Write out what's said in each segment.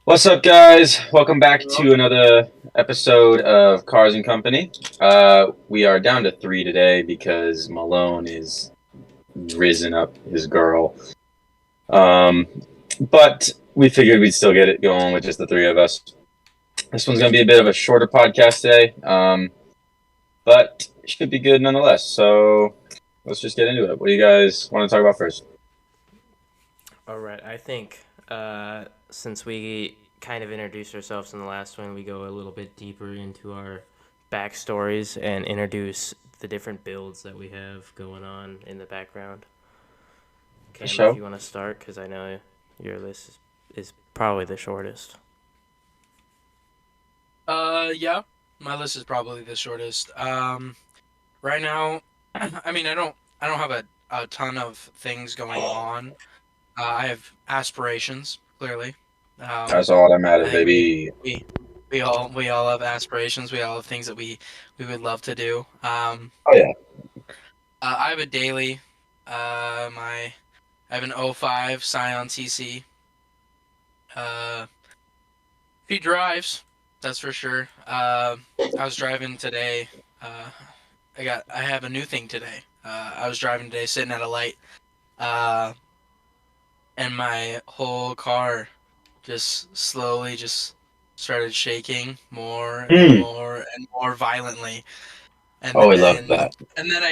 What's up, guys? Welcome back to another episode of Cars and Company. We are down to 3 today because Malone is risen up his girl. Um, but we figured we'd still get it going with just the three of us. This one's going to be a bit of a shorter podcast today, but it should be good nonetheless. So let's just get into it. What do you guys want to talk about first? All right, I think since we kind of introduced ourselves in the last one, we go a little bit deeper into our backstories and introduce the different builds that we have going on in the background. The Cam, if show? you want to start, because I know your list is probably the shortest. Yeah, my list is probably the shortest. Right now, I don't have a ton of things going on. I have aspirations, clearly. That's Um, all that I matters, think baby. we all have aspirations. We all have things that we would love to do. Oh, yeah. I have a daily. I have an '05 Scion TC. He drives, that's for sure. I was driving today. Uh, I have a new thing today. I was driving today, sitting at a light, uh, and my whole car just slowly just started shaking more and Mm. more and more violently, and Oh, we love then that. and then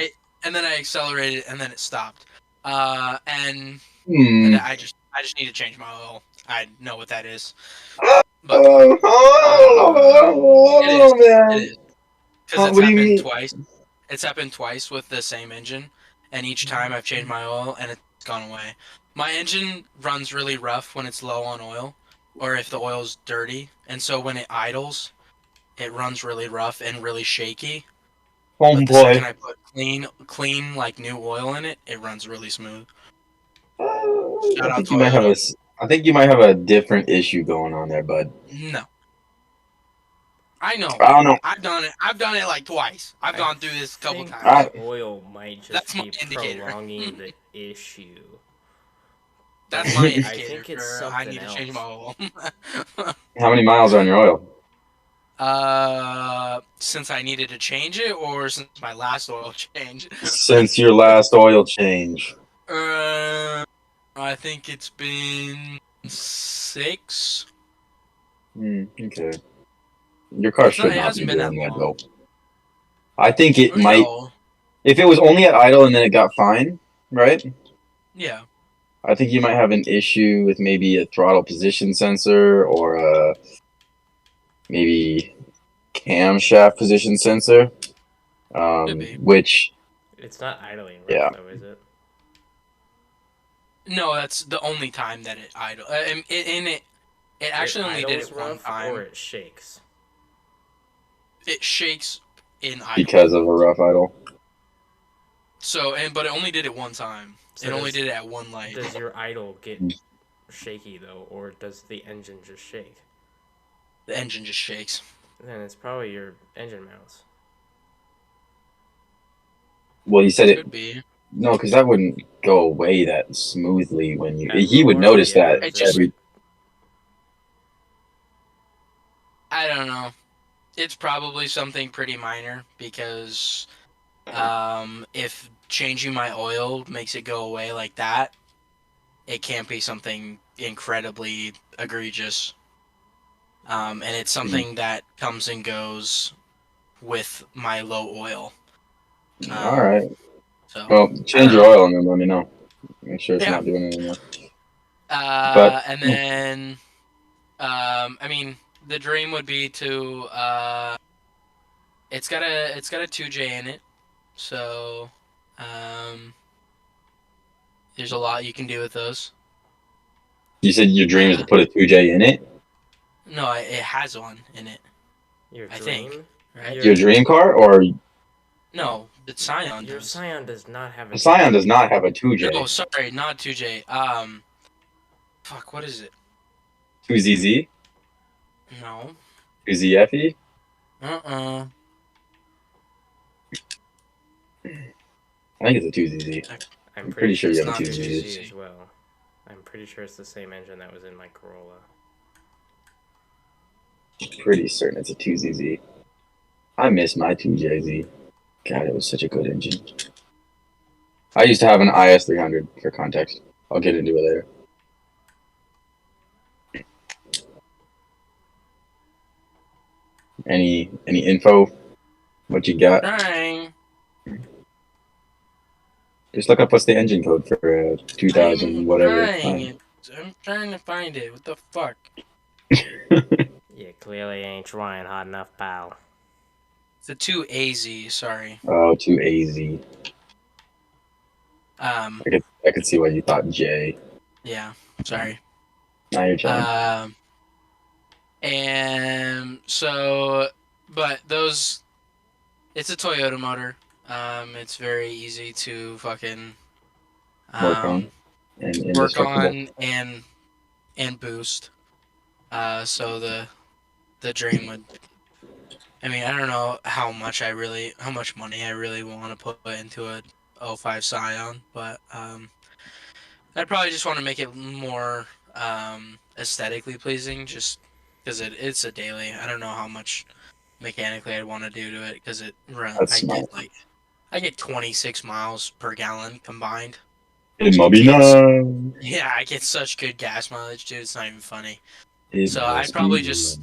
I accelerated, and then it stopped. And Hmm. I just need to change my oil. I know what that is, but Oh, it is oh, it man. is because it's What do you happened mean? twice. It's happened twice with the same engine, and each time I've changed my oil and it's gone away. My engine runs really rough when it's low on oil, or if the oil's dirty, and so when it idles, it runs really rough and really shaky. But the second Homeboy. I put clean like new oil in it, it runs really smooth. I Shout out think you might have Toyota. I think you might have a different issue going on there, bud. No, I know. I don't know. I've done it. I've done it like twice. I've I gone through this a couple think times. the I oil might That's just my be indicator. prolonging the issue, That's but my I indicator think it's for I something need to change my else. oil. how many miles are on your oil? Since I needed to change it, or since my last oil change? Since your last oil change. uh, I think it's been 6. Okay. Your car It's not. should It not be hasn't been that doing that long. though. I think it might. No. If it was only at idle and then it got fine, right? Yeah. I think you might have an issue with maybe a throttle position sensor or maybe camshaft position sensor. Could be. Which, It's not idling rough yeah, though, is it? No, that's the only time that it idle. It It actually only did idles it one rough or time. it shakes. It shakes in idle. because of a rough idle. So but it only did it one time. So It only does did it at one light. does your idle get shaky though, or does the engine just shake? The engine just shakes. Then it's probably your engine mounts. Well, he said it. Could be. No, because that wouldn't go away that smoothly when you. At He would lower notice that It RPMs, just. every. I don't know. It's probably something pretty minor because if changing my oil makes it go away like that, it can't be something incredibly egregious. And it's something that comes and goes with my low oil. All right. So Well, I change don't your know. oil and then let me know. Make sure it's Yeah. not doing it anymore. But And then I mean the dream would be to it's got a 2J in it, so um there's a lot you can do with those. you said your dream is to Uh, put a 2J in it. no, it has one in it. your I think, dream, right? Your dream car or No, the Scion your does. Scion does not have a the Scion 2J. does not have a 2J. No, sorry, not 2J. Fuck, what is it? 2ZZ, No. 2ZFE. Uh-uh. I think it's a 2ZZ. I'm I'm pretty pretty sure sure you It's have a not the 2ZZ 2ZZ. GZ. as well. I'm pretty sure it's the same engine that was in my Corolla. pretty certain it's a 2ZZ. I miss my 2JZ. God, it was such a good engine. I used to have an IS300 for context. I'll get into it later. Any info? What you got? Trying. Just look up what's the engine code for 2000 I'm whatever. trying. I'm trying to find it. What the fuck? You clearly ain't trying hard enough, pal. It's a 2AZ. Sorry. Oh, 2AZ. Um. I could see why you thought J. Yeah. Sorry. Now you're chilling. And so, but those, it's a Toyota motor. It's very easy to fucking Work on and work indestructible. on and boost. So the drain would. I mean, I don't know how much money I really want to put into a '05 Scion, but I'd probably just want to make it more aesthetically pleasing, just because it's a daily. I don't know how much mechanically I'd want to do to it because That's smart. I get 26 miles per gallon combined. It might be nice. Yeah, I get such good gas mileage, dude. It's not even funny. It So must I'd probably be just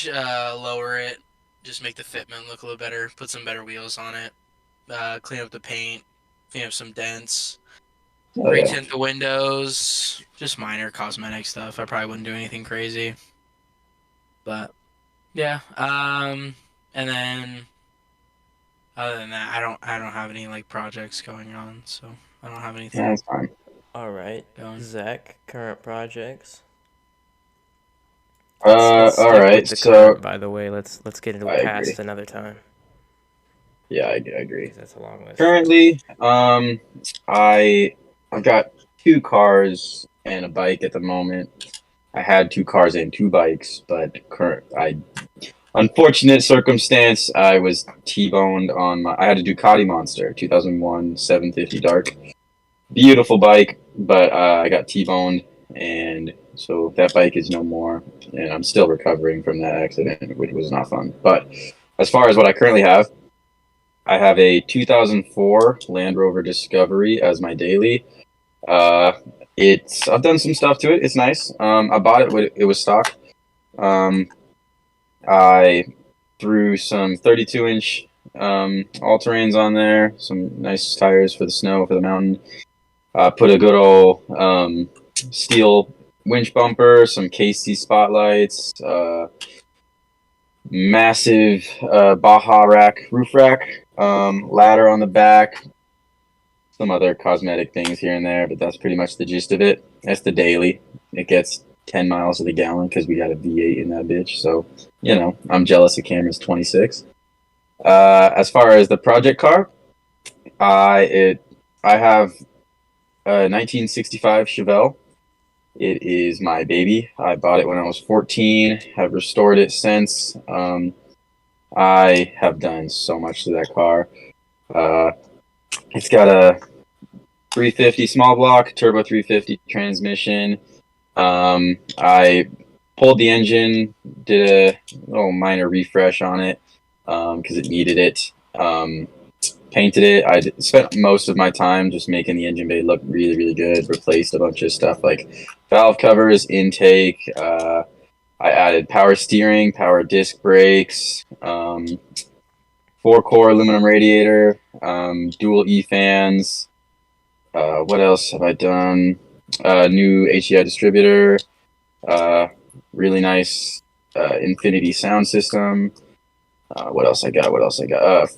lower it, just make the fitment look a little better, put some better wheels on it, clean up the paint, clean up some dents, retint the windows, just minor cosmetic stuff. I probably wouldn't do anything crazy, but yeah. And then other than that, I don't have any like projects going on, so I don't have anything. That's fine. All right, Zach, current projects. Let's all right. So, current, by the way, let's get into past another time. Yeah, I agree. That's a long list. Currently, I've got 2 cars and a bike at the moment. I had 2 cars and 2 bikes, but unfortunate circumstance, I was T-boned on I had a Ducati Monster 2001 750 Dark. Beautiful bike, but I got T-boned, and so that bike is no more, and I'm still recovering from that accident, which was not fun. But as far as what I currently have, I have a 2004 Land Rover Discovery as my daily. I've done some stuff to it. It's nice. I bought it when it was stock. I threw some 32-inch all-terrains on there, some nice tires for the snow, for the mountain. Put a good old steel winch bumper, some KC spotlights, massive Baja roof rack, ladder on the back, some other cosmetic things here and there, but that's pretty much the gist of it. That's the daily. It gets 10 miles to the gallon because we got a V8 in that bitch, so, you know, I'm jealous of Cameron's 26. As far as the project car, I have a 1965 Chevelle. It is my baby. I bought it when I was 14. Have restored it since. I have done so much to that car. It's got a 350 small block, turbo 350 transmission. I pulled the engine, did a little minor refresh on it because it needed it. Painted it. I spent most of my time just making the engine bay look really, really good. Replaced a bunch of stuff like valve covers, intake. I added power steering, power disc brakes, 4-core aluminum radiator, dual E-fans. What else have I done? New HEI distributor. Really nice Infinity sound system. What else I got?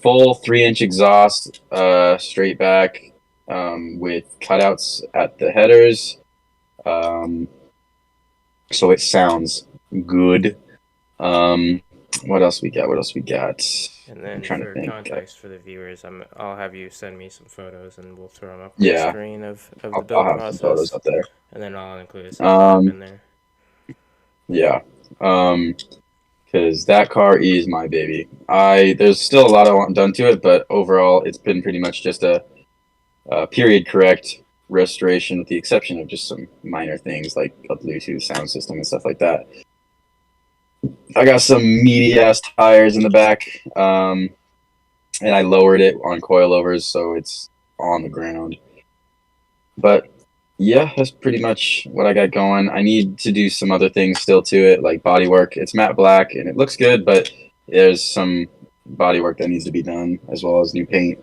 Full 3-inch exhaust, straight back, with cutouts at the headers. So it sounds good. What else we got? And then for context for the viewers, I'll have you send me some photos and we'll throw them up on the screen of the build I'll have process. some photos up there. And then I'll include a sales in there. Yeah. Because that car is my baby. There's still a lot I want done to it, but overall, it's been pretty much just a period correct restoration, with the exception of just some minor things like a Bluetooth sound system and stuff like that. I got some meaty ass tires in the back, and I lowered it on coilovers so it's on the ground. But yeah, that's pretty much what I got going. I need to do some other things still to it, like body work. It's matte black and it looks good, but there's some body work that needs to be done as well as new paint.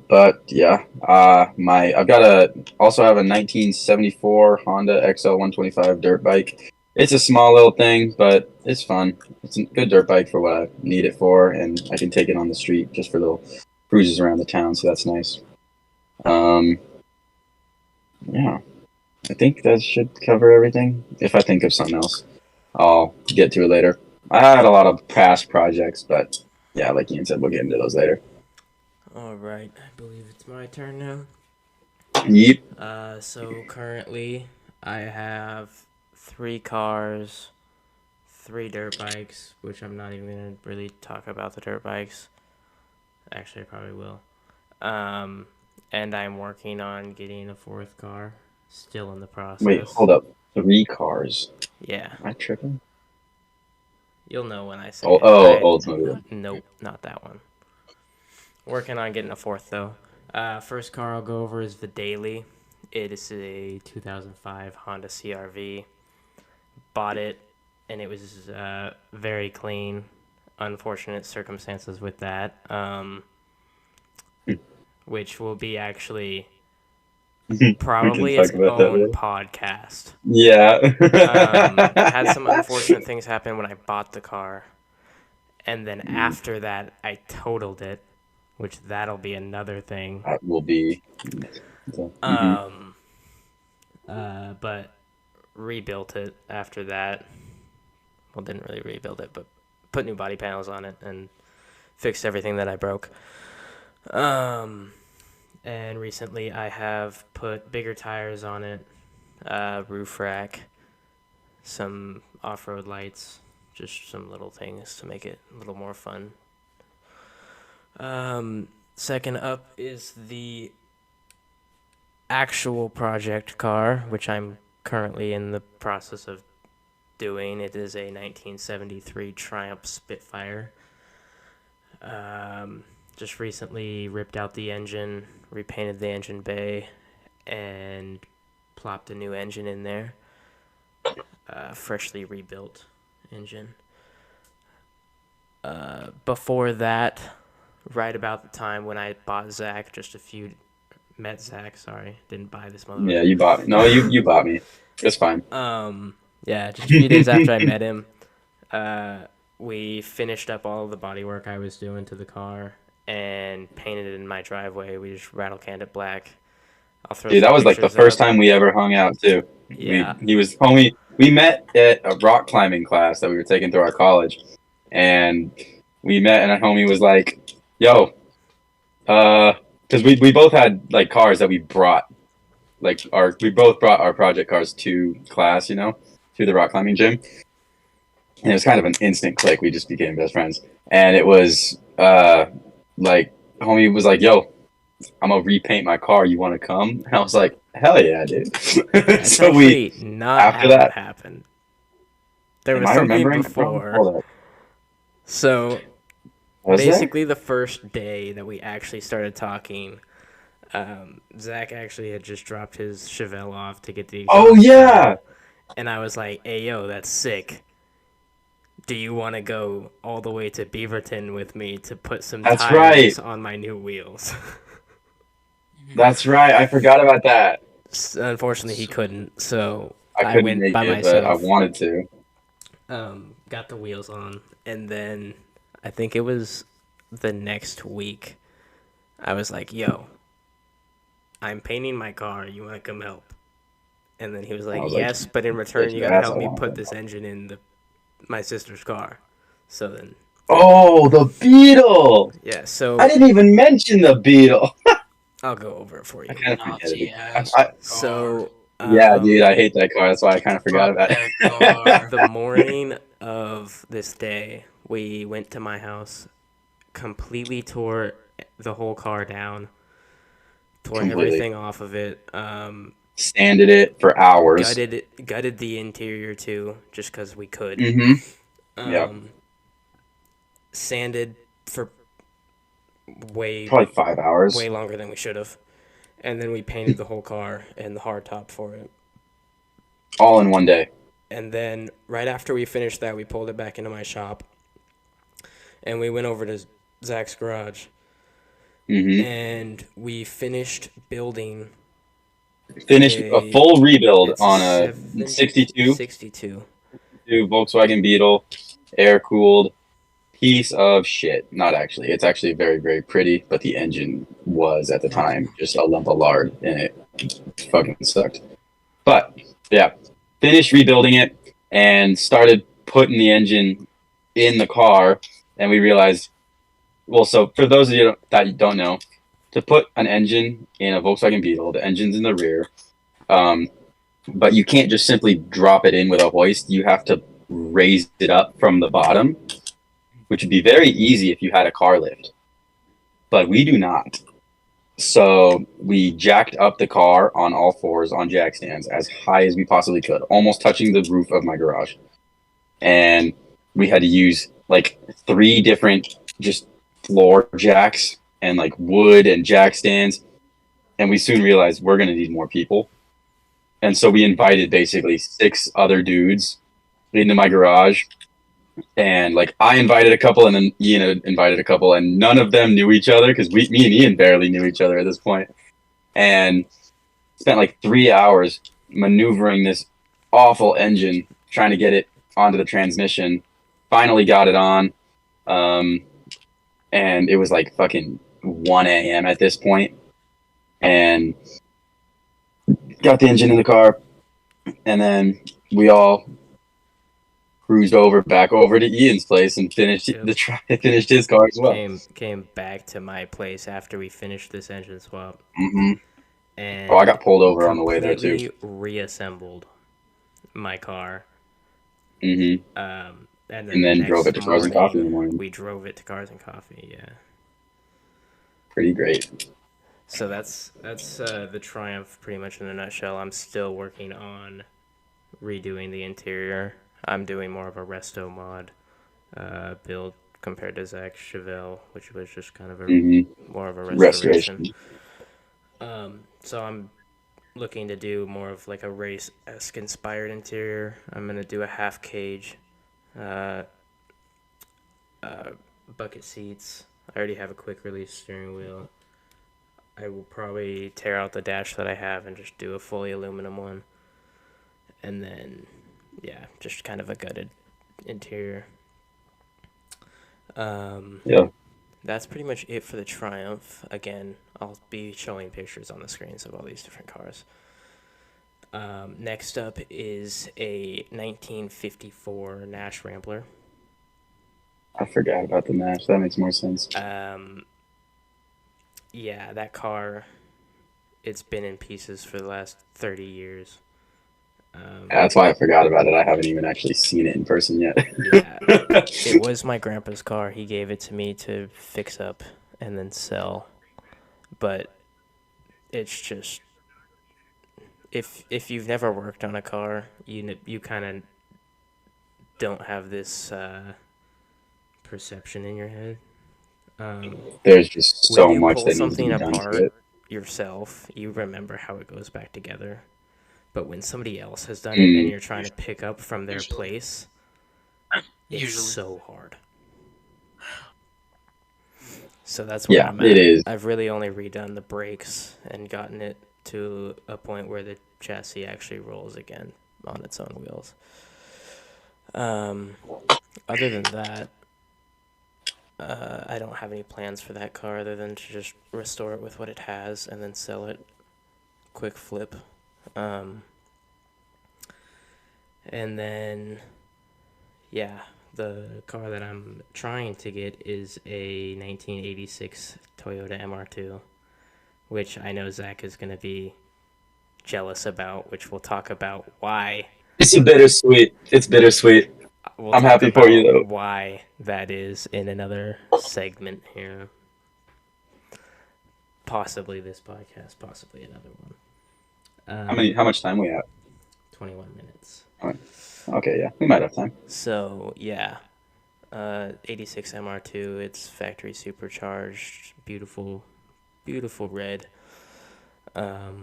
But yeah, I've got also have a 1974 Honda XL 125 dirt bike. It's a small little thing, but it's fun. It's a good dirt bike for what I need it for, and I can take it on the street just for little cruises around the town, so that's nice. Yeah, I think that should cover everything. If I think of something else, I'll get to it later. I had a lot of past projects, but yeah, like Ian said, we'll get into those later. All right, I believe it's my turn now. Yep. So currently I have 3 cars, 3 dirt bikes, which I'm not even gonna really talk about the dirt bikes. Actually, I probably will. And I'm working on getting a 4th car. Still in the process. Wait, hold up. 3 cars. Yeah. Am I tripping? You'll know when I say Oh, it. Oldsmobile. Nope, not that one. Working on getting a 4th, though. First car I'll go over is the Daily. It is a 2005 Honda CR-V. Bought it, and it was very clean. Unfortunate circumstances with that. Which will be actually probably its own podcast. Yeah. Had some unfortunate things happen when I bought the car. And then after that, I totaled it, which that'll be another thing. That will be. But rebuilt it after that. Well, didn't really rebuild it, but put new body panels on it and fixed everything that I broke. And recently I have put bigger tires on it, roof rack, some off-road lights, just some little things to make it a little more fun. Second up is the actual project car, which I'm currently in the process of doing. It is a 1973 Triumph Spitfire. Just recently ripped out the engine, repainted the engine bay, and plopped a new engine in there. Freshly rebuilt engine. Before that, right about the time when I bought Zach, met Zach, sorry, didn't buy this motherfucker. Yeah, you bought me. No, you bought me. It's fine. Yeah, just a few days after I met him, we finished up all of the body work I was doing to the car and painted it in my driveway. We just rattle canned it black. Dude, that was like the first time we ever hung out too. Yeah. We met at a rock climbing class that we were taking through our college, and we met, and a homie was like, "Yo," because we both had like cars that we brought, we both brought our project cars to class, to the rock climbing gym, and it was kind of an instant click. We just became best friends, and it was like homie was like, "Yo, I'm gonna repaint my car. You want to come?" And I was like, "Hell yeah, dude!" So after that happened. There was something before. So basically, the first day that we actually started talking, Zach actually had just dropped his Chevelle off to get the exhaust. Oh yeah. And I was like, "Hey, yo, that's sick. Do you want to go all the way to Beaverton with me to put some tires on my new wheels?" That's right. I forgot about that. Unfortunately, he couldn't, so I went by myself. But I wanted to. Got the wheels on, and then I think it was the next week, I was like, "Yo, I'm painting my car. You want to come help?" And then he was like, "Yes, but in return, you gotta help me put this engine in my sister's car." So then. Oh, the Beetle. Yeah. So I didn't even mention the Beetle. I'll go over it for you. I kind of forget it. Yeah, dude, I hate that car. That's why I kind of forgot about it. The morning of this day, we went to my house, completely tore the whole car down, tore completely. everything off of it. Sanded it for hours. Gutted the interior too, just because we could. Mm-hmm. Yeah. Um, Sanded for way Probably 5 hours. way longer than we should have, and then we painted the whole car and the hardtop for it. All in one day. And then right after we finished that, we pulled it back into my shop, and we went over to Zach's garage, Mm-hmm. and we finished building. Finished a full rebuild It's a on a 62 62. Volkswagen Beetle, air-cooled piece of shit. Not actually. It's actually very, very pretty, but the engine was, at the time, just a lump of lard, and it fucking sucked. But, yeah, finished rebuilding it and started putting the engine in the car, and we realized, well, so for those of you that don't know, to put an engine in a Volkswagen Beetle, the engine's in the rear, but you can't just simply drop it in with a hoist. You have to raise it up from the bottom, which would be very easy if you had a car lift. But we do not. So we jacked up the car on all fours on jack stands as high as we possibly could, almost touching the roof of my garage. And we had to use like 3 different just floor jacks and like wood and jack stands. And we soon realized we're going to need more people. And so we invited basically 6 other dudes into my garage. And like I invited a couple, and then Ian invited a couple, and none of them knew each other because me and Ian barely knew each other at this point. And spent like 3 hours maneuvering this awful engine, trying to get it onto the transmission. Finally got it on. And it was like fucking 1 a.m. at this point. And got the engine in the car. And then we all cruised back over to Ian's place and finished finished his car as well. Came back to my place after we finished this engine swap. Mm-hmm. And I got pulled over on the way there too. Completely reassembled my car. Mm-hmm. And then drove it to Cars and Coffee in the morning. We drove it to Cars and Coffee. Yeah. Pretty great. So that's the Triumph pretty much in a nutshell. I'm still working on redoing the interior. I'm doing more of a resto mod build compared to Zach Chevelle, which was just kind of more of a restoration. So I'm looking to do more of like a race-esque inspired interior. I'm gonna do a half cage, bucket seats. I already have a quick release steering wheel. I will probably tear out the dash that I have and just do a fully aluminum one. And then, yeah, just kind of a gutted interior. Yeah. That's pretty much it for the Triumph. Again, I'll be showing pictures on the screens of all these different cars. Next up is a 1954 Nash Rambler. I forgot about the Nash. That makes more sense. Yeah, that car, it's been in pieces for the last 30 years. That's why I forgot about it. I haven't even actually seen it in person yet. Yeah, it was my grandpa's car. He gave it to me to fix up and then sell. But it's just, if you've never worked on a car, you kind of don't have this perception in your head. There's just so much pull that needs to something be done apart to it. yourself, you remember how it goes back together. But when somebody else has done it and you're trying to pick up from their place, it's so hard. So that's where I'm at. It is. I've really only redone the brakes and gotten it to a point where the chassis actually rolls again on its own wheels. Other than that, I don't have any plans for that car other than to just restore it with what it has and then sell it. Quick flip. And then, yeah, the car that I'm trying to get is a 1986 Toyota MR2, which I know Zach is going to be jealous about, which we'll talk about why. It's bittersweet. It's bittersweet. I'm happy for you, though. Why that is in another segment here. possibly this podcast, possibly another one. How much time we have? 21 minutes. Okay, yeah, we might have time. So yeah, 86 MR2. It's factory supercharged, beautiful, beautiful red. Yeah.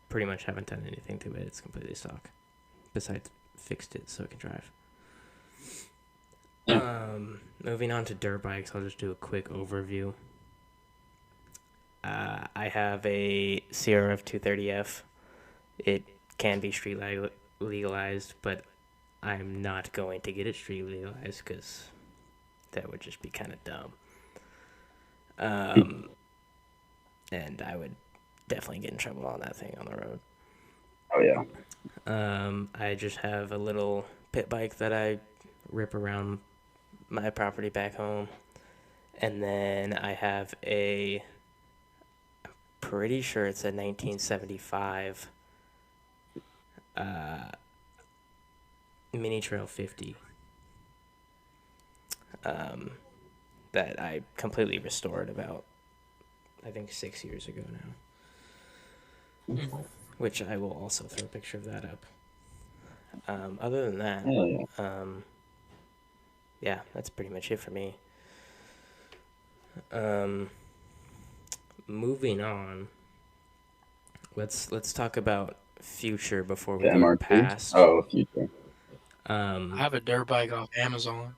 Pretty much haven't done anything to it. It's completely stock. Besides, fixed it so it can drive. Yeah. Moving on to dirt bikes, I'll just do a quick overview. I have a CRF 230F. It can be street legalized, but I'm not going to get it street legalized because that would just be kind of dumb. And I would definitely get in trouble on that thing on the road. Oh yeah. I just have a little pit bike that I rip around my property back home. And then I have I'm pretty sure it's a 1975 Mini Trail 50 that I completely restored about, I think, 6 years ago now. Which I will also throw a picture of that up. Other than that, yeah, that's pretty much it for me. Moving on, let's talk about future before we go MRT? past. Oh, future. I have a dirt bike off Amazon.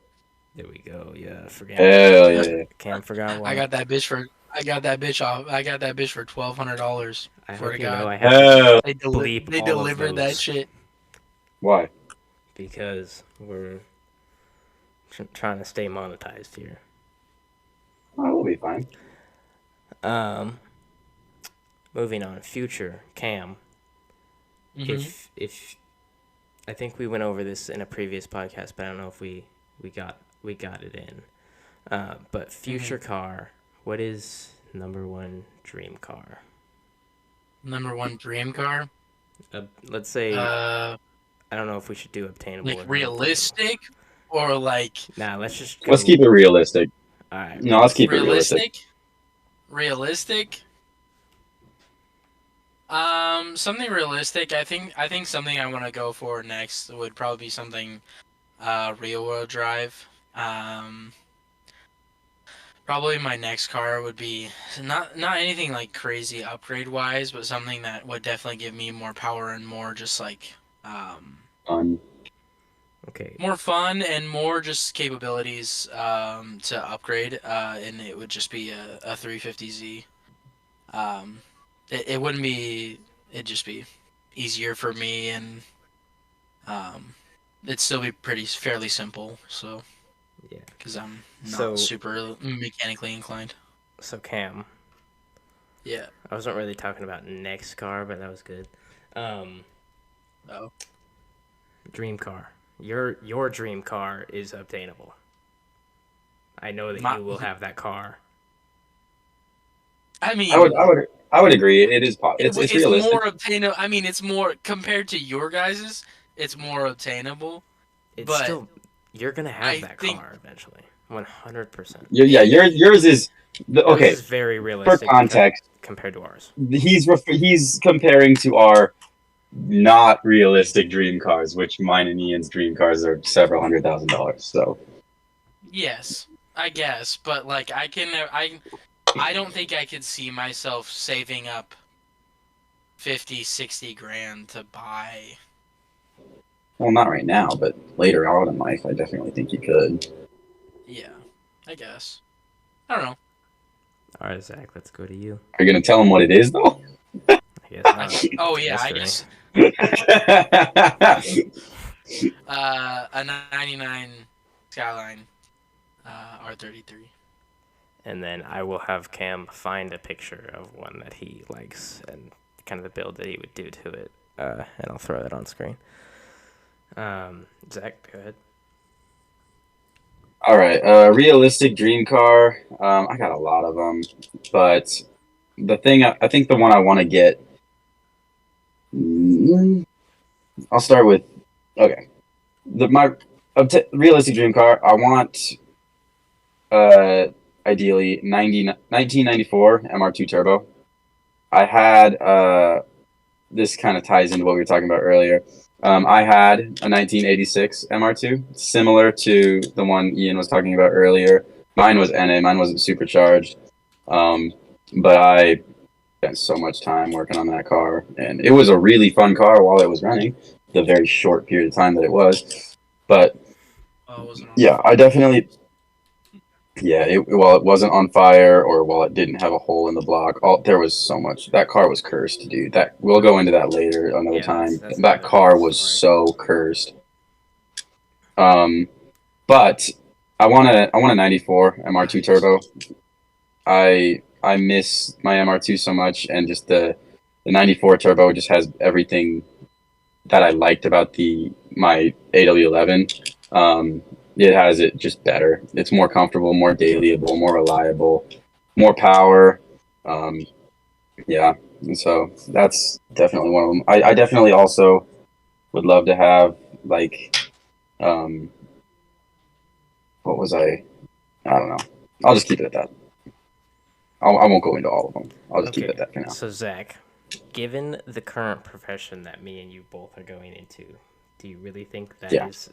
There we go. Yeah, forget. Hell yeah. Cam forgot one. I got that bitch for $1,200. I Swear hope to you know God. I have to They bleep all of delivered that those shit. Why? because we're trying to stay monetized here. Oh, we'll be fine. Moving on, future Cam. If I think we went over this in a previous podcast, but I don't know if we got it in. But future car, what is number one dream car? Number one dream car? Let's say I don't know if we should do obtainable. Like realistic or like. Nah, let's keep it realistic. All right. No, let's keep it realistic. Realistic. Something realistic. I think something I want to go for next would probably be something, rear wheel drive. Probably my next car would be not anything like crazy upgrade wise, but something that would definitely give me more power and more just like Fun. Okay. more fun and more just capabilities to upgrade. And it would just be a 350Z. It wouldn't be. It'd just be easier for me, and it'd still be fairly simple. So Yeah. because I'm not super mechanically inclined. So Cam. Yeah. I wasn't really talking about next car, but that was good. Dream car. Your dream car is obtainable. I know that you will have that car. I mean, I would agree. It is. It's realistic. more obtainable. I mean, it's more compared to your guys's. It's more obtainable. It's still you're gonna have that car eventually, 100%. Yeah, yours is okay. Yours is very realistic. For context, compared to ours, he's comparing to our not realistic dream cars, which mine and Ian's dream cars are several $100,000. So yes, I guess, but like I don't think I could see myself saving up 50, 60 grand to buy. Well, not right now, but later on in life, I definitely think you could. Yeah, I guess. I don't know. All right, Zach, let's go to you. Are you gonna tell him what it is, though? Yes, not. Oh yeah, I Mystery. guess. A 99 Skyline R33. And then I will have Cam find a picture of one that he likes and kind of the build that he would do to it, and I'll throw that on screen. Zach, go ahead. All right, realistic dream car. I got a lot of them, but the thing I think the one I want to get. I'll start with my realistic dream car. I want. I ideally 1994 MR2 Turbo. I had this kind of ties into what we were talking about earlier. I had a 1986 MR2, similar to the one Ian was talking about earlier. Mine was NA, mine wasn't supercharged. But I spent so much time working on that car, and it was a really fun car while it was running, the very short period of time that it was. But Oh, it wasn't on yeah, fire. I definitely, yeah, while it wasn't on fire or while it didn't have a hole in the block, there was so much. That car was cursed, dude. That we'll go into that later another Yeah, time. that's That another big car was story. so cursed. Um, but I want a 94 MR2 Nice. turbo. I miss my MR2 so much, and just the 94 turbo just has everything that I liked about the my AW11. Um, it has it just better. It's more comfortable, more dailyable, more reliable, more power. Um, yeah, and so that's definitely one of them. I definitely also would love to have like um, what was I? I don't know. I'll just keep it at that. I won't go into all of them. I'll just keep it Okay, at that for now. so Zach, given the current profession that me and you both are going into, do you really think that Yeah. is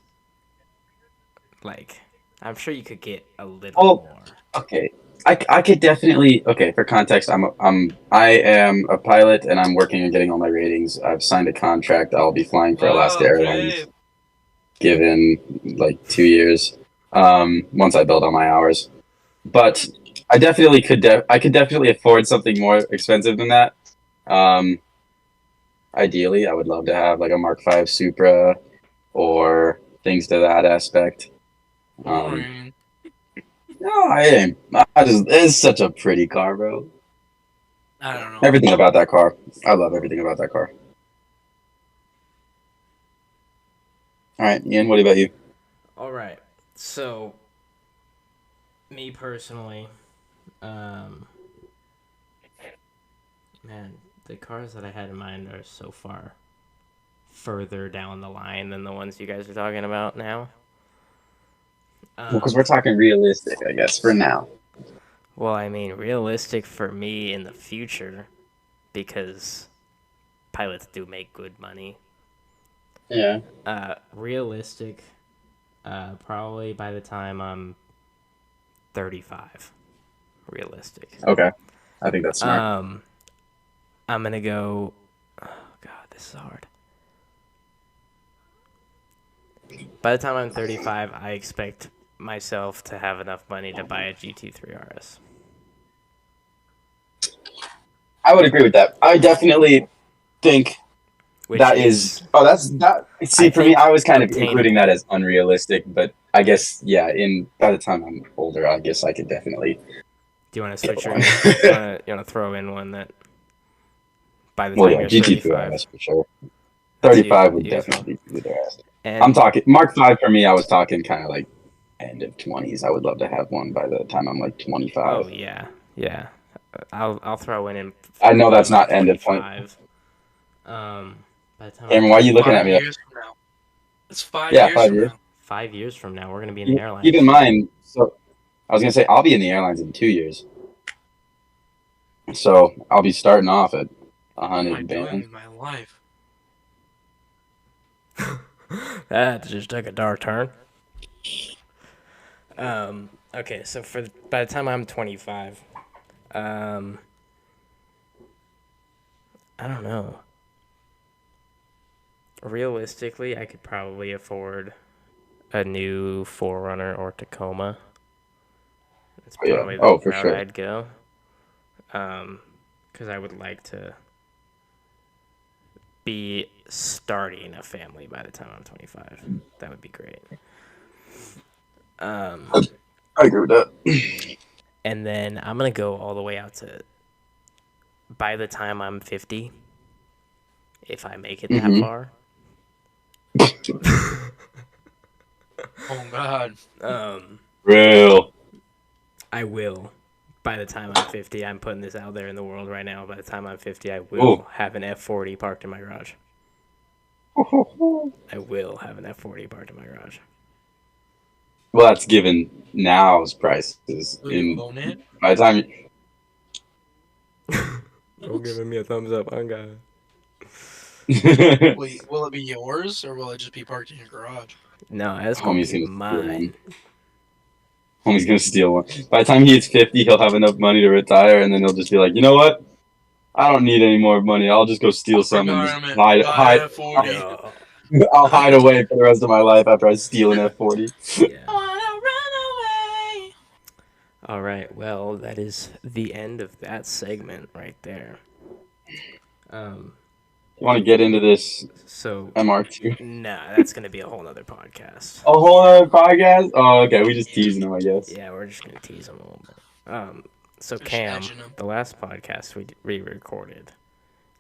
like? I'm sure you could get a little Well, more. okay. I could definitely okay, for context, I am a pilot and I'm working on getting all my ratings. I've signed a contract. I'll be flying for Alaska Okay. Airlines given like 2 years. Once I build all my hours. But I definitely I could definitely afford something more expensive than that. Um, ideally I would love to have like a Mark V Supra or things to that aspect. Um, Boring. no, I ain't. It's such a pretty car, bro. I don't know. Everything about that car. I love everything about that car. All right, Ian, what about you? All right, so me personally, um, man, the cars that I had in mind are so far further down the line than the ones you guys are talking about now. Well, because Um, we're talking realistic, I guess, for now. well, I mean, realistic for me in the future, because pilots do make good money. Yeah. Realistic, probably by the time I'm 35. Realistic. Okay. I think that's smart. Um, I'm gonna go. Oh God, this is hard. By the time I'm 35, I expect myself to have enough money to buy a GT3 RS. I would agree with that. I definitely think Which that is. is, Oh, that's that. See, I for me, think, I was kind of including that obtainable. as unrealistic, but I guess yeah. In by the time I'm older, I guess I could definitely Do you want to get switch one. yours? You want to throw in one that by the Well, time yeah, you're GT3 35, RS for sure. so you 35 would you as well. definitely be the rest. I'm And talking Mark 5 for me. I was talking kind of like end of 20s. I would love to have one by the time I'm like 25. oh yeah, yeah. I'll throw in I by the know that's time I'm not end of 20. 25. By the time I'm Cameron, why are you looking at 5 me? years from now. It's 5 years Yeah, five from years. now. 5 years from now, we're gonna be in the Keep in airlines. mind, so I was gonna say I'll be in the airlines in 2 years, so I'll be starting off at What am I 100 doing band. with my life? That just took a dark turn. Okay, so by the time I'm 25, um, I don't know. Realistically, I could probably afford a new Forerunner or Tacoma. That's Oh, yeah. probably the Oh, for route sure. I'd go. Because I would like to be starting a family by the time I'm 25. That would be great. I agree with that. And then I'm gonna go all the way out to by the time I'm 50, if I make it that Mm-hmm. far. Oh God. Real. I will. By the time I'm 50, I'm putting this out there in the world right now. By the time I'm 50, I Oh. will have an F40 parked in my garage. I will have an F40 parked in my garage. Well, that's given now's prices. Will you own it? By the time Don't giving me a thumbs up, on God. Will it be yours or will it just be parked in your garage? No, that's gonna homie's be gonna steal mine. one. Homie's gonna steal one. By the time he hits 50, he'll have enough money to retire, and then he'll just be like, you know what? I don't need any more money. I'll just go steal some and just Retirement. Buy hide. an F40. No. I'll hide away for the rest of my life after I steal an F40. Yeah. I wanna run away. All right. Well, that is the end of that segment right there. You want to get into this So, MR2? nah, that's gonna be a whole nother podcast. A whole other podcast? Oh, okay. We just teasing him, I guess. Yeah, we're just gonna tease him a little bit. So Just Cam, edging 'em. the last podcast we re-recorded,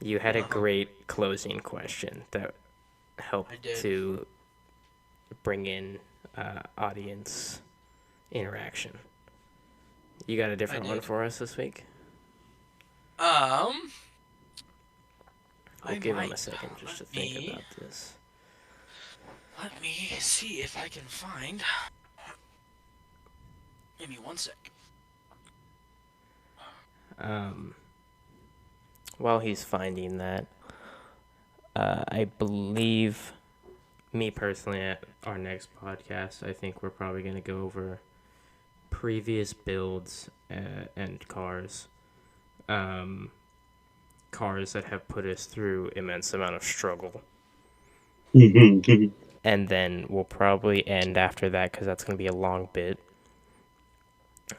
you had a great closing question that I helped did. to bring in audience interaction. You got a different I one did. for us this week? I We'll give him a might. second just to Let think me- about this. Let me see if I can find. Give me 1 sec. While he's finding that, I believe, me personally, at our next podcast, I think we're probably going to go over previous builds and cars. Cars that have put us through immense amount of struggle. And then we'll probably end after that because that's going to be a long bit.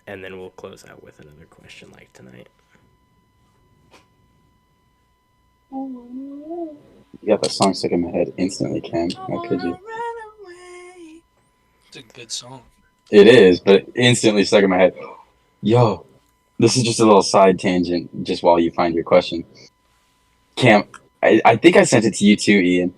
And then we'll close out with another question like tonight. You got that song stuck in my head instantly, Cam. How could you? It's a good song. It is, but it instantly stuck in my head. Yo, this is just a little side tangent just while you find your question. Cam, I think I sent it to you too, Ian.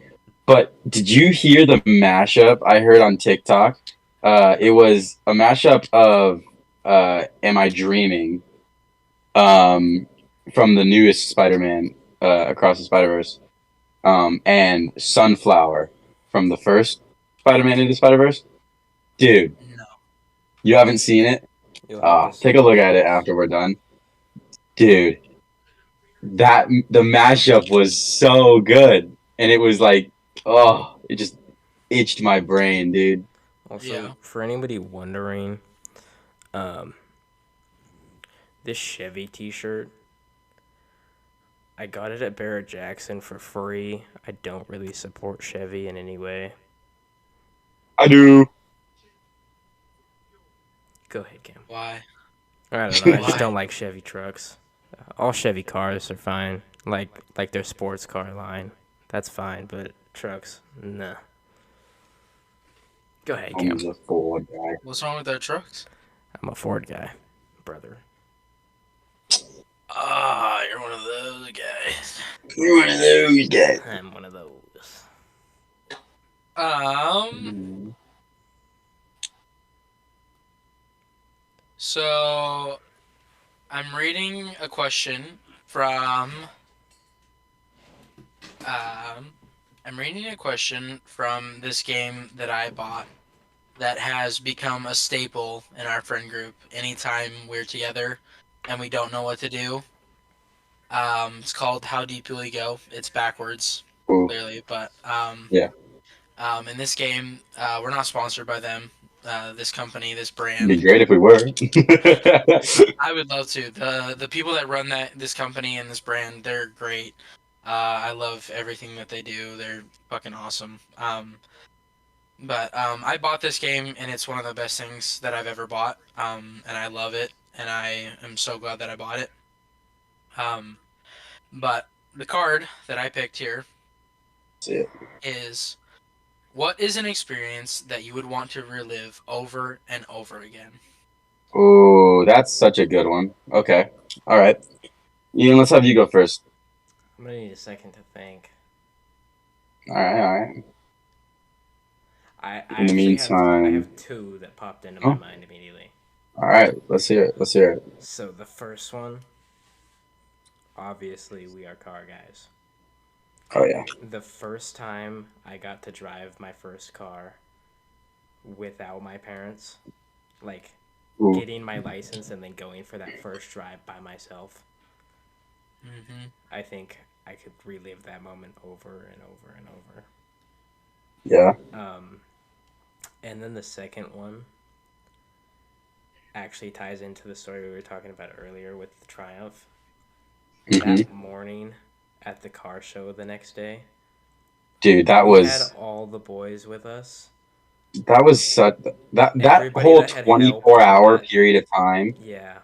But did you hear the mashup I heard on TikTok? It was a mashup of Am I Dreaming from the newest Spider-Man Across the Spider-Verse and Sunflower from the first Spider-Man Into the Spider-Verse. Dude, No. you haven't seen it? Take a look at it after we're done. Dude, the mashup was so good. And it was like, oh, it just itched my brain, dude. Also, Yeah. for anybody wondering, this Chevy t-shirt, I got it at Barrett Jackson for free. I don't really support Chevy in any way. I do. Go ahead, Cam. Why? I don't know. I just Why? don't like Chevy trucks. All Chevy cars are fine. Like their sports car line. That's fine, but trucks, nah. Go ahead, Cam. I'm a Ford guy. What's wrong with their trucks? I'm a Ford guy, brother. Ah, you're one of those guys. You're one of those guys. I'm one of those. So I'm reading a question from this game that I bought that has become a staple in our friend group anytime we're together and we don't know what to do. It's called How Deep Will You Go? It's backwards, Ooh. clearly, but Yeah. in this game, we're not sponsored by them. This company, this It'd be brand. great if we were. I would love to. The people that run this company and this brand, they're great. I love everything that they do. They're fucking awesome. But I bought this game and it's one of the best things that I've ever bought. And I love it and I am so glad that I bought it. But the card that I picked here is, what is an experience that you would want to relive over and over again? Ooh, that's such a good one. Okay. All right. Ian, let's have you go first. I'm gonna need a second to think. All right. I In the actually meantime- I have two that popped into my Oh. mind immediately. All right. Let's hear it. So the first one, obviously, we are car guys. Oh, yeah. The first time I got to drive my first car without my parents, like Ooh, getting my license and then going for that first drive by myself. Hmm. I think I could relive that moment over and over and yeah. over. And then the second one actually ties into the story we were talking about earlier with the Triumph. Hmm. That morning at the car show the next day, Dude, we had all the boys with us. that was such that Everybody whole that had helped 24-hour that, period of time, yeah,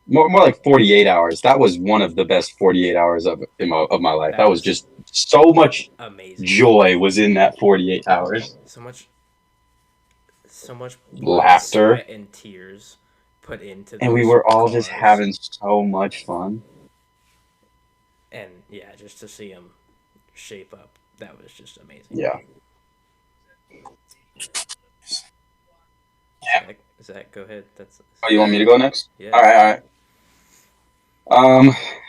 more like 48 hours. That was one of the best 48 hours of my life. that That was was just so much amazing. joy was in that 48 hours. So much, so much blood, Laughter, sweat, and tears put into and we those were all just cars, having so much fun. and yeah, just to see them shape up, that was just amazing. Yeah. Zach, go ahead. That's Oh, you want me to go next? yeah. All right, all right.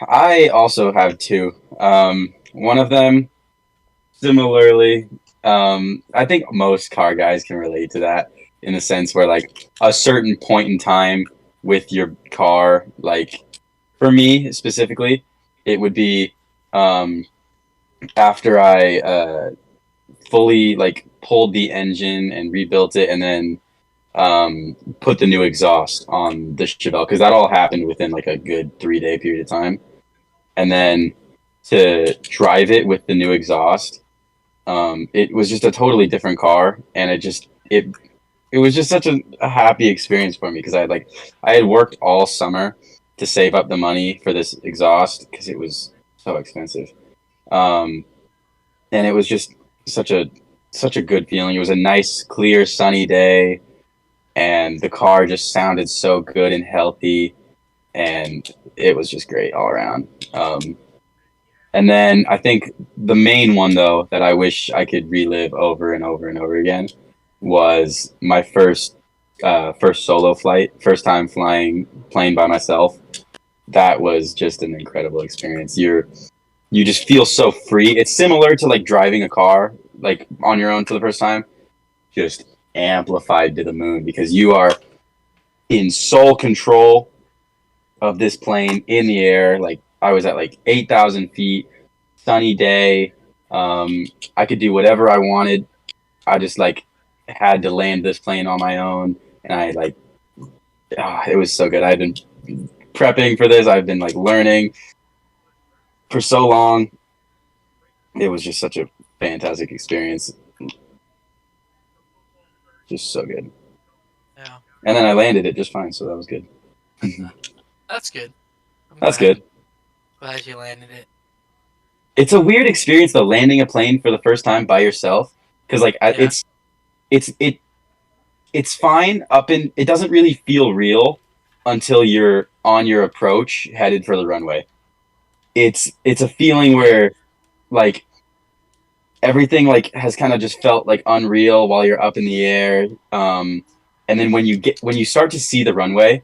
I also have two. One of them, similarly, I think most car guys can relate to that in the sense where, like, a certain point in time with your car, like, for me specifically, it would be um, after I fully, like, pulled the engine and rebuilt it and then put the new exhaust on the Chevelle because that all happened within, like, a good 3 day period of time. And then to drive it with the new exhaust, it was just a totally different car, and it was just such a happy experience for me because I had worked all summer to save up the money for this exhaust because it was so expensive, um, and it was just such a such a good feeling. It was a nice, clear, sunny day, and the car just sounded so good and healthy, and it was just great all around. And then I think the main one though that I wish I could relive over and over and over again was my first solo flight, first time flying plane by myself. That was just an incredible experience. You just feel so free. It's similar to like driving a car like on your own for the first time, just amplified to the moon because you are in sole control of this plane in the air. Like I was at like 8,000 feet, sunny day. Um, I could do whatever I wanted. I just like had to land this plane on my own, and I like it was so good. I've been prepping for this. I've been like learning for so long. It was just such a fantastic experience. Just so good. Yeah, And then I landed it just fine, so that was good. that's good. I'm That's glad. good. Glad you landed it. It's a weird experience though, landing a plane for the first time by yourself, because like Yeah. it's it's fine up in it doesn't really feel real until you're on your approach headed for the runway. It's a feeling Yeah. where like everything like has kind of just felt like unreal while you're up in the air. And then when you start to see the runway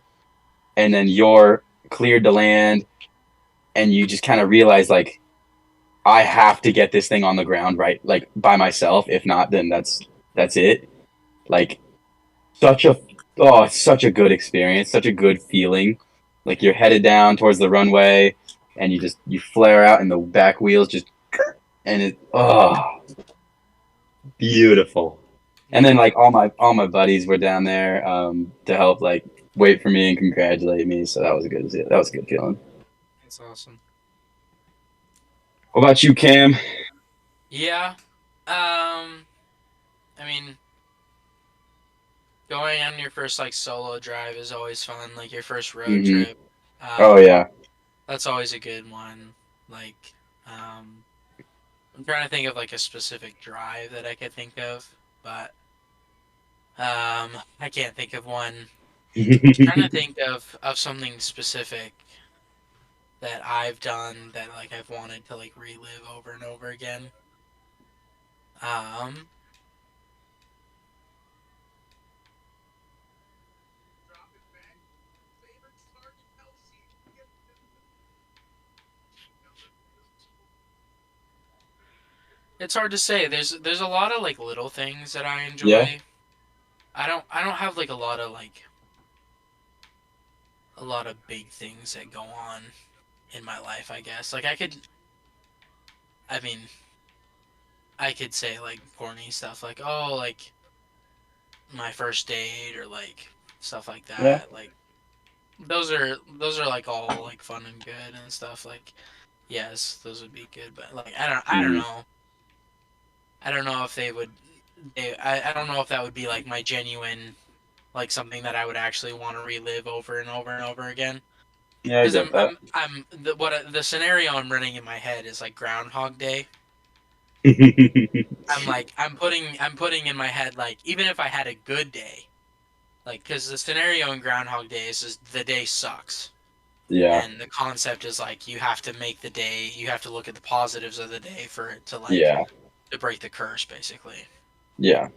and then you're cleared to land and you just kind of realize like I have to get this thing on the ground right like by myself. If not, then that's it. Like such a it's such a good experience, such a good feeling. Like you're headed down towards the runway and you flare out and the back wheels just and it beautiful. And then Yeah. like all my buddies were down there to help like wait for me and congratulate me. So that was a good feeling. That's awesome. What about you, Cam? Yeah. I mean, going on your first like solo drive is always fun. Like your first road Hmm. trip. Oh Um, yeah. that's always a good one. Like, I'm trying to think of like a specific drive that I could think of, but I can't think of one. Trying to think of something specific that I've done that like I've wanted to like relive over and over again. Um, it's hard to say. There's a lot of like little things that I Yeah. enjoy. I don't have like a lot of big things that go on in my life, I guess. Like I mean, I could say like corny stuff like, oh, like my first date or like stuff like Yeah. that. Like those are like all like fun and good and stuff. Like yes, those would be good, but like I don't Mm. know. I don't know if they would. I don't know if that would be like my genuine like something that I would actually want to relive over and over and over again. Yeah, I Because get that. the scenario I'm running in my head is like Groundhog Day. I'm putting in my head like even if I had a good day, like because the scenario in Groundhog Day is the day sucks, Yeah, and the concept is like you have to look at the positives of the day for it to like yeah, to break the curse basically. yeah.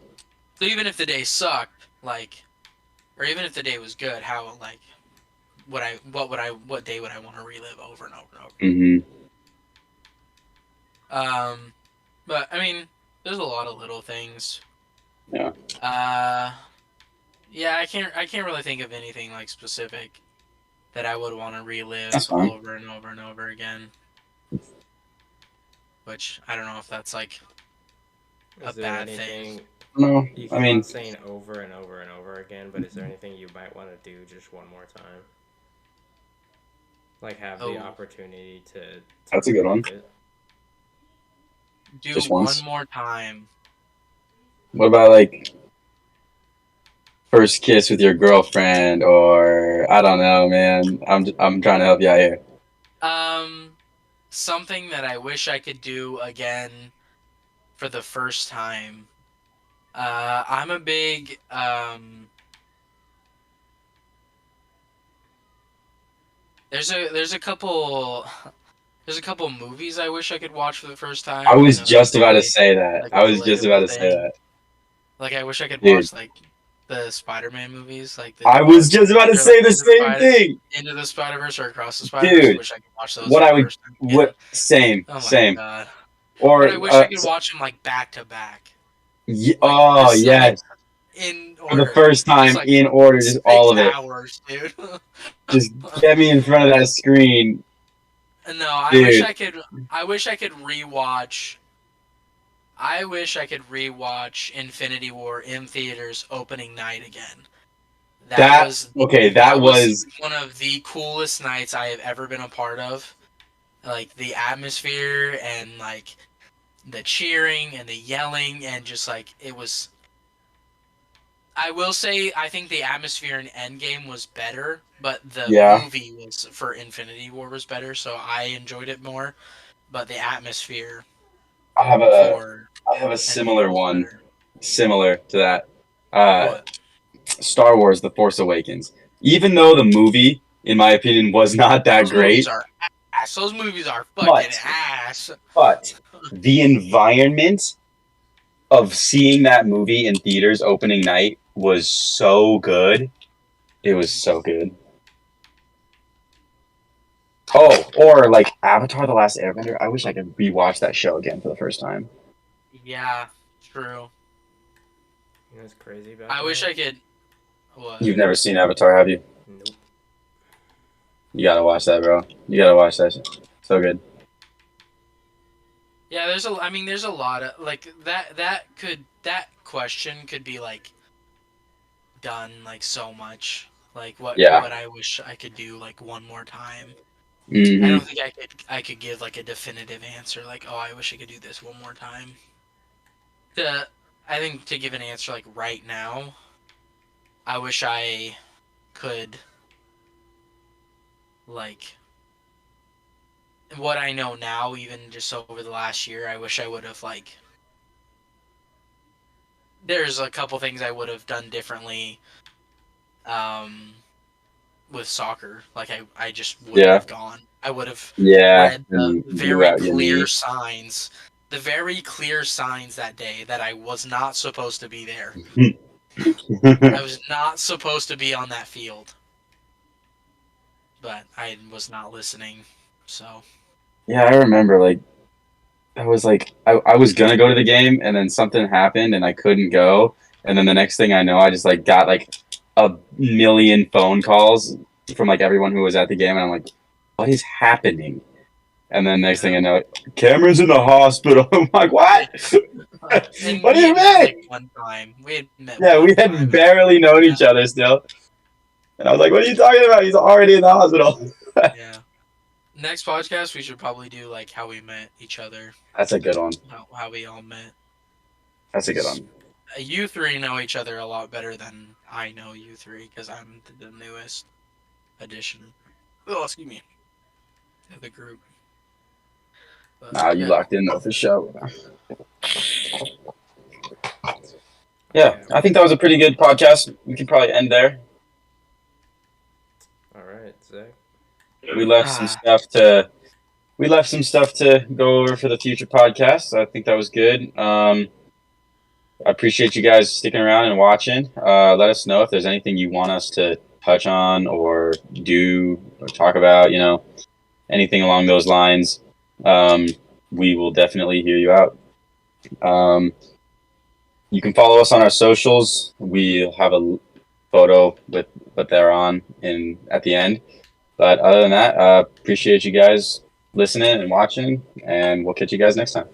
So even if the day sucked, like, or even if the day was good, how like what day would I want to relive over and over and over? Hmm. Um, but I mean, there's a lot of little things. Yeah, Uh, yeah, I can't really think of anything like specific that I would want to that's relive fine. over and over and over again. Which I don't know if that's like a Is there bad thing. anything No, you I keep on mean, saying over and over and over again, but is there anything you might want to do just one more time? Like have the Oh, opportunity to that's a good one. relive it? do Just one once. more time. What about like first kiss with your girlfriend, or I don't know, man. I'm trying to help you out here. Um, something that I wish I could do again for the first time. I'm a big there's a couple there's a couple movies I wish I could watch for the first I time. I was know that's just about to say that. like a I was just about relatable to say thing. that, Like I wish I could dude. watch like the Spider-Man movies, like the I new was ones, just about to or like say the same thing, Into the Spider-Verse or Across the Spider-Verse. dude. Wish I could watch those What for I the would, first time again. what same, Oh my same, god! But or I wish I could watch them like back to back, like oh just like yes, in for the order, first just time like in order, just all six of it. hours, dude. Just get me in front of that screen, No, I wish dude. I could. I wish I could rewatch. I wish I could rewatch Infinity War in theaters opening night again. That That was okay. That that was was one of the coolest nights I have ever been a part of. Like the atmosphere and like the cheering and the yelling and just like it was. I will say I think the atmosphere in Endgame was better, but the yeah. movie was for Infinity War was better, so I enjoyed it more. But the atmosphere I have a for I have a Endgame similar was one, better. similar to that. Uh, What? Star Wars: The Force Awakens. Even though the movie, in my opinion, was not that Those movies great, are ass. Those movies are fucking but ass. but the environment of seeing that movie in theaters opening night was so good. It was so good. Oh, or like Avatar: The Last Airbender. I wish I could rewatch that show again for the first time. Yeah, true. You know what's crazy about I wish that? I could. What? You've never seen Avatar, have you? Nope. You gotta watch that, bro. You gotta watch that. So good. Yeah, there's a. I mean, there's a lot of like that. That question could be like done like so much. Like Yeah. what I wish I could do like one more time. I Hmm. don't think I could give like a definitive answer. Like, oh, I wish I could do this one more time. To I think to give an answer like right now, I wish I could like what I know now, even just over the last year. I wish I would have like. There's a couple things I would have done differently. Um, with soccer. Like I just wouldn't Yeah. have gone. I would have Yeah. read the And grew very out your clear knee. signs, that day that I was not supposed to be there. I was not supposed to be on that field, but I was not listening. So Yeah, I remember like I was gonna go to the game and then something happened and I couldn't go And then the next thing I know, I just like got like a million phone calls from like everyone who was at the game, and I'm like, what is happening? And then next thing I know, Cameron's in the hospital. I'm like, what? And What do we you had met, like, mean? one time. We had met. Yeah, one we had time. barely known each other still. And I was like, what are you talking about? He's already in the hospital. Yeah. Next podcast, we should probably do like how we met each other, That's a good one. how we all met. That's a good one. You three know each other a lot better than I know you three because I'm the newest addition. Oh, excuse me. To the group. But, Nah, you yeah. locked in though for sure. Yeah, I think that was a pretty good podcast. We can probably end there. All right, Zach. We left some stuff to go over for the future podcast. I think that was good. I appreciate you guys sticking around and watching. Let us know if there's anything you want us to touch on or do or talk about, anything along those lines. We will definitely hear you out. You can follow us on our socials. We'll have a photo with what they're on at the end. But other than that, appreciate you guys listening and watching, and we'll catch you guys next time.